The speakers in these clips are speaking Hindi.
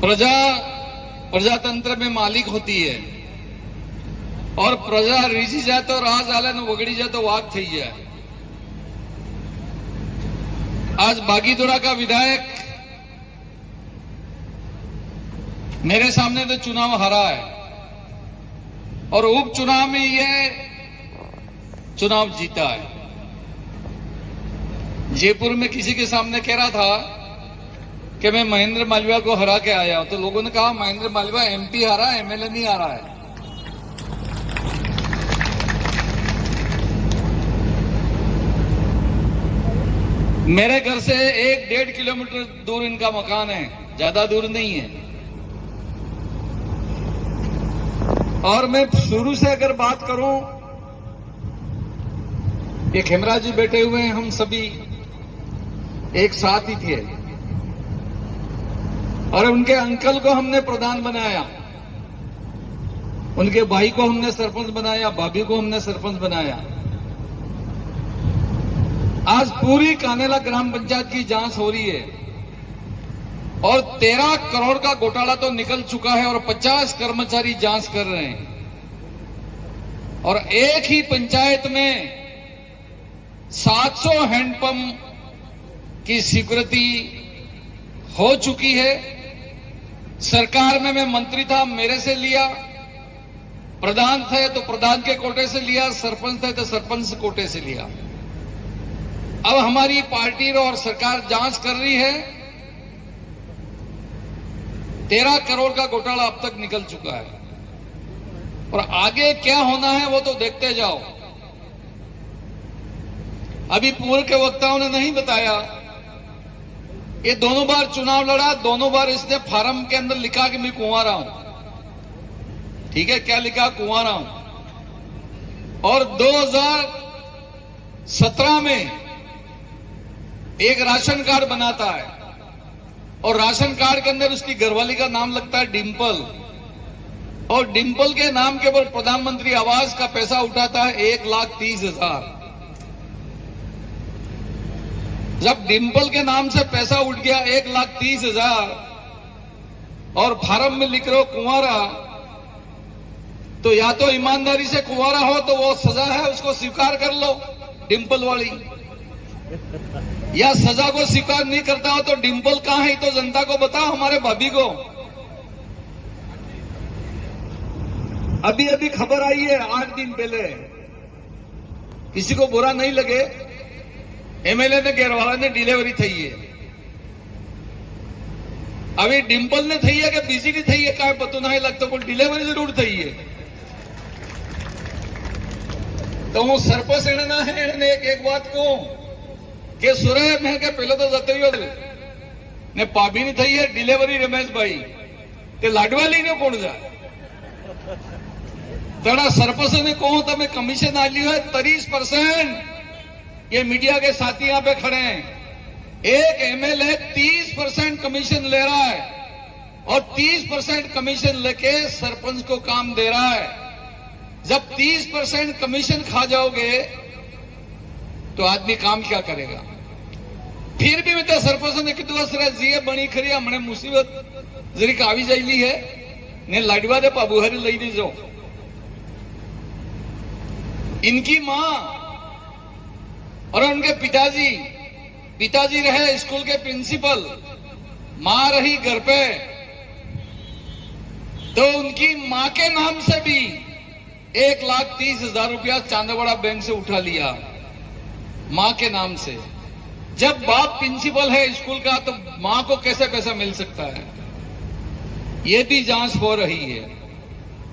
प्रजा प्रजातंत्र में मालिक होती है और प्रजा રીઝી જાય તો રાજ આલે ને વગડી જાય તો વાક થઈ જાય। आज बागीदोड़ा का विधायक मेरे सामने तो चुनाव हारा है और उपचुनाव में ये चुनाव जीता है। जयपुर में किसी के सामने कह रहा था कि मैं महेंद्र मालविया को हरा के आया हूं, तो लोगों ने कहा महेंद्र मालविया एमपी हारा, एमएलए नहीं हारा है। मेरे घर से 1-1.5 किलोमीटर दूर इनका मकान है, ज्यादा दूर नहीं है। और मैं शुरू से अगर बात करूं, ये खेमरा जी बैठे हुए हैं, हम सभी एक साथ ही थे और उनके अंकल को हमने प्रधान बनाया, उनके भाई को हमने सरपंच बनाया, भाभी को हमने सरपंच बनाया। आज पूरी कानेला ग्राम पंचायत की जांच हो रही है और 13 करोड़ का घोटाला तो निकल चुका है और 50 कर्मचारी जांच कर रहे हैं। और एक ही पंचायत में 700 हैंडपंप की स्वीकृति हो चुकी है। सरकार में मैं मंत्री था, मेरे से लिया, प्रधान थे तो प्रधान के कोटे से लिया, सरपंच थे तो सरपंच कोटे से लिया। अब हमारी पार्टी और सरकार जांच कर रही है। 13 करोड़ का घोटाला अब तक निकल चुका है और आगे क्या होना है वो तो देखते जाओ। अभी पूर्व के वक्ताओं ने नहीं बताया, ये दोनों बार चुनाव लड़ा, दोनों बार इसने फार्म के अंदर लिखा कि मैं कुंवारा हूं। ठीक है, क्या लिखा? कुंवारा हूं। और 2017 में एक राशन कार्ड बनाता है और राशन कार्ड के अंदर उसकी घरवाली का नाम लगता है डिंपल, और डिंपल के नाम के ऊपर प्रधानमंत्री आवास का पैसा उठाता है 1,30,000। जब डिंपल के नाम से पैसा उठ गया 1,30,000 और फार्म में लिख रहे हो कुंवारा, तो या तो ईमानदारी से कुंवारा हो तो वो सजा है, उसको स्वीकार कर लो डिंपल वाली, या सजा को स्वीकार नहीं करता हो तो डिंपल कहां है तो जनता को बताओ, हमारे भाभी को। अभी अभी खबर आई है 8 दिन पहले, किसी को बुरा नहीं लगे, एमएलए ने घेरवाला ने डिलीवरी थी है। अभी डिंपल ने थी है कि बीजेडी थी है, काय पता नहीं लगता, कोई डिलीवरी जरूर थी है। तो हूँ सरपंच ना है एक बात को કે સુરે મેં કે પેલો તો જતો રહ્યો ને પાભીની થઈ है डिलीवरी रमेश भाई, તે લાડવા લઈને કોણ જાય? तेरा सरपंच ने कहो तमें कमीशन आली है 30%। ये मीडिया के साथी यहां पे खड़े हैं, एक एमएलए 30% कमीशन ले रहा है और 30% कमीशन लेके सरपंच को काम दे रहा है। जब 30% कमीशन खा जाओगे तो आदमी काम क्या करेगा? फिर भी मैं तो सरपंच ने कीधु असरे जीए बनी खरी, हमने मुसीबत जरीक आवी जाएली है ने लाडवा दे पाबुहारी लई दीजो। इनकी मां और उनके पिताजी रहे स्कूल के प्रिंसिपल, मां रही घर पे, तो उनकी मां के नाम से भी 1,30,000 रुपया चांदवाड़ा बैंक से उठा लिया, मां के नाम से। जब बाप प्रिंसिपल है स्कूल का तो मां को कैसे पैसा मिल सकता है? ये भी जांच हो रही है,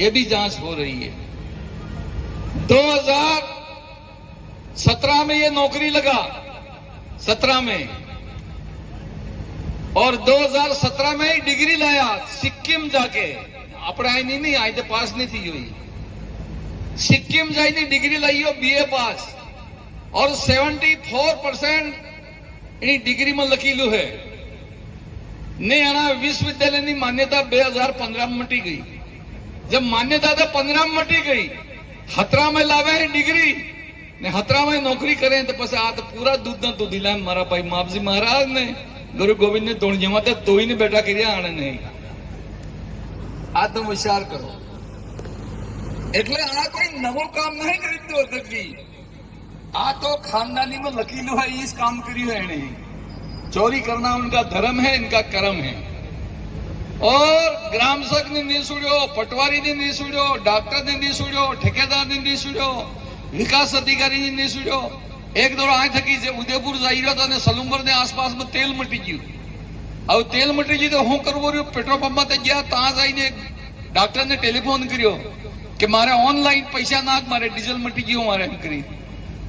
ये भी जांच हो रही है। 2017 में ये नौकरी लगा, 17 में, और 2017 में ही डिग्री लाया सिक्किम जाके। अपने आई नहीं आई तो पास नहीं थी हुई, सिक्किम जाई डिग्री लाई हो बीए पास, और 74% डिग्री में लकीलू है ने आना विश्वविद्यालय की मान्यता 2015 में मटी गई। जब मान्यता तो 15 में मटी गई, 17 में लावे डिग्री ने 17 में नौकरी करें तो पस आ तो पूरा दूध ना दूधी लाए मारा भाई मापजी महाराज ने गुरु गोविंद ने तोड़ जमा तो ही ने बेटा कर आने नहीं। આત્મવિચાર કરો. એટલે આ કોઈ નવું કામ નહીં કરી દીધું અધ્યક્ષજી, આ તો खानदानी में लकीलू है, इस काम करियो है नहीं. चोरी करना उनका धर्म है, इनका कर्म है. और ग्राम सेवक ने नहीं सुड़ो, पटवारी ने नहीं सुड़ो, डॉक्टर ने नहीं सुड़ो, ठेकेदार ने नहीं सुड़ो, विकास अधिकारी ने नहीं सुड़ो. एक दौड़ आ थकी उदयपुर जाई रहा था, सलुंबर ने आसपास में तेल मटी गયું. अब तेल मटी गયું तो હું કરવું રહ્યું? પેટ્રોલ પંપ માં ગયા, ત્યાં જઈને ડોક્ટર ને ટેલિફોન કર્યો કે મારે ઓનલાઈન પૈસા નાખ, મારે ડીઝલ મટી ગયું મારે એમ કરી.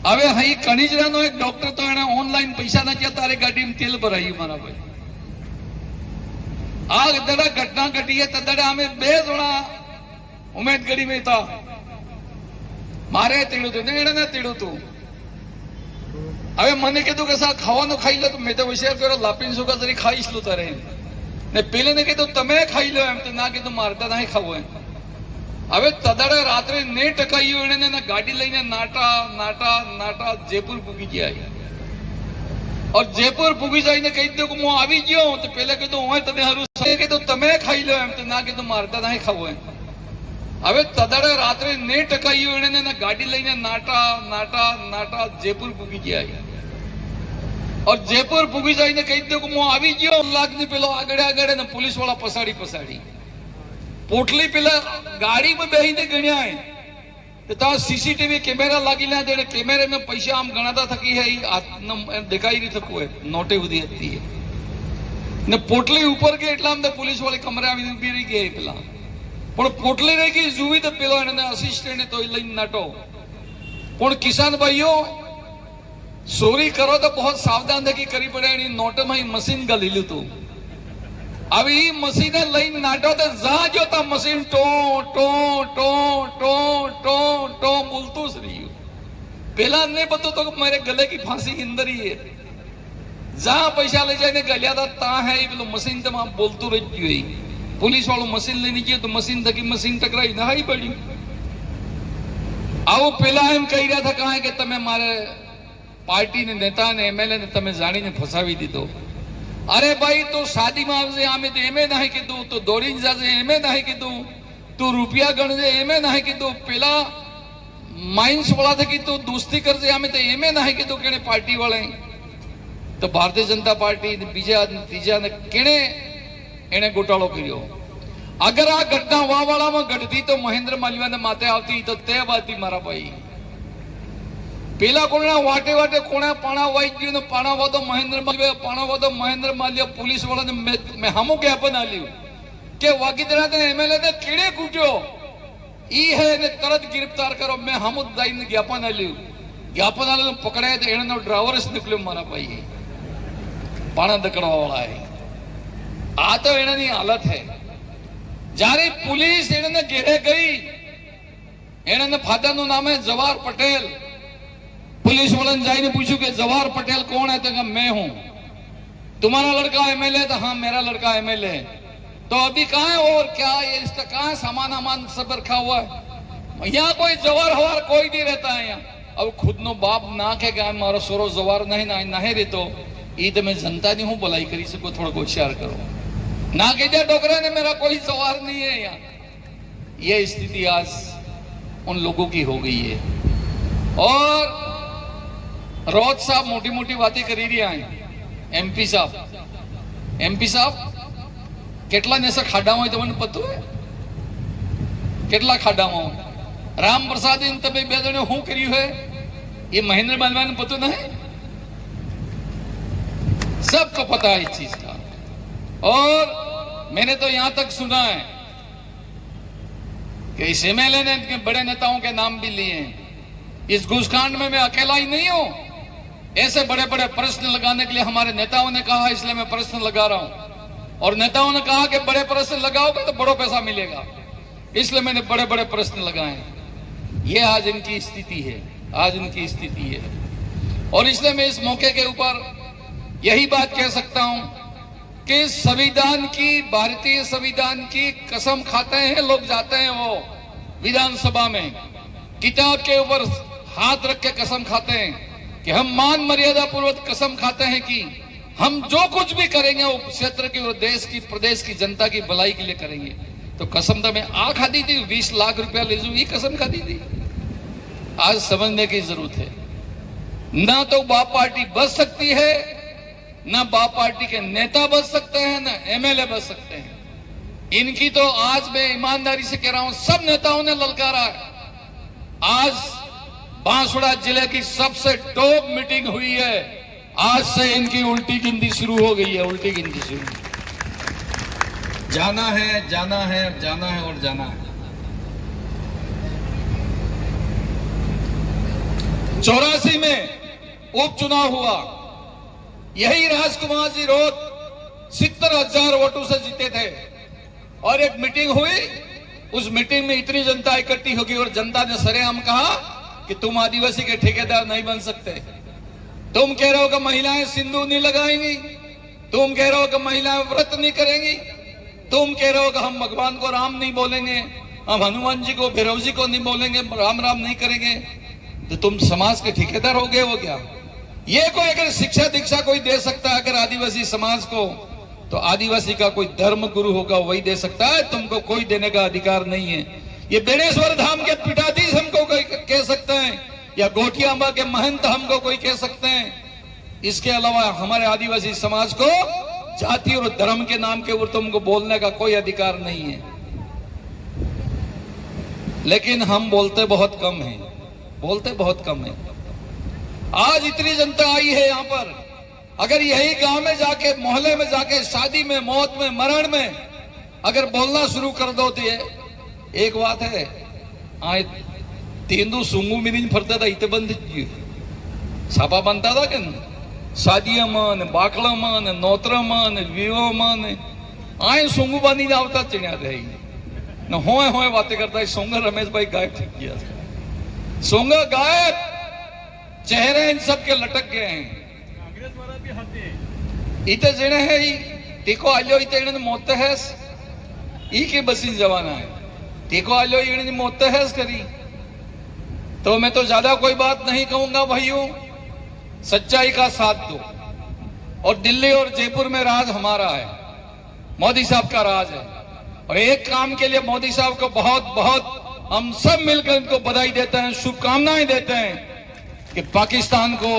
હવે અહીં કણિજરાનો એક ડોક્ટર તો એને ઓનલાઈન પૈસા નાખ્યા, તારે ગાડીમાં તેલ ભરાયું મારા ભાઈ. આ દડા ઘટના ઘટી તદડે અમે 2 જણા ઉમેદગઢી હતા. મારે તેડ્યું હતું ને એને તેડ્યું હતું. હવે મને કીધું કે સા ખાવાનું ખાઈ લો, તો મેં તો વિચાર કર્યો લાપીને સુકા તરી ખાઈશ લો તારે ને. પેલે ને કીધું તમે ખાઈ લો એમ, તો ના કીધું મારતા નહીં ખાવું એમ. હવે તદાડે રાત્રે 9 ટકાયું એને ગાડી લઈને નાટા નાટા નાટા જયપુર પૂગી ગયા. और जयपुर पूगी जाइने कही दो હું આવી ગયો. તો પેલે કીધું હું તને હારું કીધું તમે ખાઈ લો એમ, તો ના કીધું મારતા નહીં ખાવું એમ. હવે તદાડે રાત્રે 9 ટકાયું એને ગાડી લઈને નાટા નાટા નાટા જયપુર પૂગી ગયા. और जयपुर पूगी जाइने कही दो હું આવી ગયો. લાખની પેલો આગળ આગળ ને પોલીસ વાળા પસાડી પોટલી પેલા ગાડીમાં બેહીને ગણ્યા. तो सीसीटीवी कैमरा लागी ना, कैमरे में पैसा आम गणाता थकी है, दिखाई नहीं थकू है, नोटे बधी हती है ने पोटली ऊपर गई એટલે આમ પોલીસ વાળી કમરે આવીને ઊભી રહી ગઈ. પેલા પણ પોટલી રહી ગઈ જુવી તો પેલો એને અસિસ્ટન્ટ તો લઈને નાટો. પણ કિસાન ભાઈઓ ચોરી કરો તો બહુ સાવધાન થકી કરી પડે. એની નોટમાં મશીન ગલી લીધું. હવે એ મશીને લઈને નાટો તો જા જોતા મશીન ટો ટો ટો ટો ટો ટો બોલતું જ રહ્યું. પેલા નહીં બતો તો મારે ગલે की फांसी अंदर ही है. જા પૈસા લઈ જાય ને ગલ્યા હતા તા હે પેલું મશીન તમામ બોલતું રહી ગયું. પોલીસ વાળું મશીન લઈને ગયું તો મશીન થકી મશીન ટકરાઈ નહાઈ પડી. આવું પેલા એમ કહી રહ્યા હતા કાંઈ કે તમે મારે પાર્ટીને નેતા ને એમએલએ ને તમે જાણીને ફસાવી દીધો. अरे भाई तो शादी में आवजे आमे तो एमे नहीं कीधु, तो दौड़ी जाजे एमे नहीं कीधु, तू रुपया गणजे एमे नहीं कीधु, पेला माइन्स वाला थे कि तू दोस्ती करजे आमे तो एमे नहीं कीधु केने पार्टी वाले. तो भारतीय जनता पार्टी बीजा तीजा ने केने एने घोटाळो कर्यो. अगर आ घटना वावाड़ा में घटती तो महेंद्र मालविया ने माथे आवती तो ते बाती मारा भाई. પેલા કોના વાટે વાટે કોના પાણા વાઈ ગયું ને પાણા વાદો મહેન્દ્ર માલવીયા પોલીસ વાળાને મેં હમો જ્ઞાપન આલ્યું કે વાગીદરા એમએલએ ને કીડે કૂટ્યો ઈ હે ને તરત गिरफ्तार करो. मैं હમો દાઈને જ્ઞાપન આલ્યું પકડાય તો એનો ડ્રાઈવર જ નીકળ્યો મારા ભાઈ. પાણા દકડવા વાળા હે. આ તો એની હાલત હે. જ્યારે પોલીસ એને ઘેરે ગઈ, એને ફાધરનું નામ હે જવાહર પટેલ. पुलिस वाले ने जाइने पूछू कि जवाहर पटेल कौन है? तो मैं हूं. तुम्हारा लड़का एमएलए? तो हाँ मेरा लड़का एमएलए. तो अभी कहाँ है और क्या ये इसका कहाँ सामान अमान सब रखा हुआ है? यहाँ कोई जवाहर हवार कोई नहीं रहता है यहाँ. अब खुद नो बाप ना के मारो सोरो जवाहर नहीं रहते ये तो मैं जनता नहीं हूँ भलाई करी सको. थोड़ा होशियार करो ना कह दिया डोकरा ने मेरा कोई जवाहर नहीं है यहाँ. ये स्थिति आज उन लोगों की हो गई है. और रोज साहब मोटी मोटी बातें करी रहा है. एमपी साहब કેટલા ને ખાડામાં હોય તમને પતું હે? કેટલા ખાડામાં હોય? રામ પ્રસાદ તમે 2 જણે શું કર્યું है ये महेंद्र मालविया ने पता नहीं. सबको पता है इस चीज का. और मैंने तो यहां तक सुना है कि इस एमएलए ने बड़े नेताओं के नाम भी लिए हैं. इस घूसकांड में मैं अकेला ही नहीं हूं. ऐसे बड़े बड़े प्रश्न लगाने के लिए हमारे नेताओं ने कहा, इसलिए मैं प्रश्न लगा रहा हूं. और नेताओं ने कहा कि बड़े प्रश्न लगाओगे तो बड़ा पैसा मिलेगा, इसलिए मैंने बड़े बड़े प्रश्न लगाए. ये आज इनकी स्थिति है, आज इनकी स्थिति है. और इसलिए मैं इस मौके के ऊपर यही बात कह सकता हूं कि संविधान की, भारतीय संविधान की कसम खाते हैं लोग, जाते हैं वो विधानसभा में, किताब के ऊपर हाथ रख के कसम खाते हैं कि हम मान मर्यादा पूर्वक कसम खाते हैं कि हम जो कुछ भी करेंगे वो क्षेत्र की और देश की, प्रदेश की जनता की भलाई के लिए करेंगे. तो कसम तो मैं आ खाती थी 20 लाख रुपया ले जू, ये कसम खाती थी। आज समझने की जरूरत है, ना तो बाप पार्टी बच सकती है, ना बाप पार्टी के नेता बच सकते हैं, ना एमएलए बच सकते हैं। इनकी तो आज मैं ईमानदारी से कह रहा हूं, सब नेताओं ने ललकारा है। आज बांसवाड़ा जिले की सबसे टॉप मीटिंग हुई है, आज से इनकी उल्टी गिनती शुरू हो गई है, उल्टी गिनती शुरू। जाना है, जाना है, जाना है और जाना है। 84 में उपचुनाव हुआ, यही राजकुमार जी रोड 70,000 वोटों से जीते थे और एक मीटिंग हुई, उस मीटिंग में इतनी जनता इकट्ठी होगी और जनता ने सरेआम कहा कि तुम आदिवासी के ठेकेदार नहीं बन सकते। तुम कह रहे हो कि महिलाएं सिंदूर नहीं लगाएंगी, तुम कह रहे हो कि महिलाएं व्रत नहीं करेंगी, तुम कह रहे हो कि हम भगवान को राम नहीं बोलेंगे, हम हनुमान जी को भैरव जी को नहीं बोलेंगे, राम राम नहीं करेंगे, तो तुम समाज के ठेकेदार हो गए हो क्या? ये कोई अगर शिक्षा दीक्षा कोई दे सकता है अगर आदिवासी समाज को, तो आदिवासी का कोई धर्म गुरु होगा वही दे सकता है, तुमको कोई देने का अधिकार नहीं है। ये बेणेश्वर धाम के पीठाधीश हमको कोई कह सकते हैं, या गोठियांबा के महंत हमको कोई कह सकते हैं। इसके अलावा हमारे आदिवासी समाज को जाति और धर्म के नाम के ऊपर तुमको बोलने का कोई अधिकार नहीं है। लेकिन हम बोलते बहुत कम हैं, बोलते बहुत कम है। आज इतनी जनता आई है यहां पर, अगर यही गांव में जाके, मोहल्ले में जाके, शादी में, मौत में, मरण में अगर बोलना शुरू कर दो तो ये एक बात है, आए तेंदू सूंगू में नहीं फरता था, इतने बंद छापा बनता था कि शादिया मन, बाकड़ा मन, नोतरा मन, विवाह मन, आए सूंगू बांधी आवता चिड़िया रहेगी न होए होए बातें करता है। सोंगा रमेश भाई गायब ठीक किया, सोंगा गायब, चेहरे इन सब के लटक गए हैं। इते जेणे है टीको आलो, इते इन्हें मोते है ई के बसी जवाना है, टीको आलो इन्हें मोते है करी। तो मैं तो ज्यादा कोई बात नहीं कहूंगा भाइयों, सच्चाई का साथ दो। और दिल्ली और जयपुर में राज हमारा है, मोदी साहब का राज है। और एक काम के लिए मोदी साहब को बहुत बहुत हम सब मिलकर इनको बधाई देते हैं, शुभकामनाएं देते हैं कि पाकिस्तान को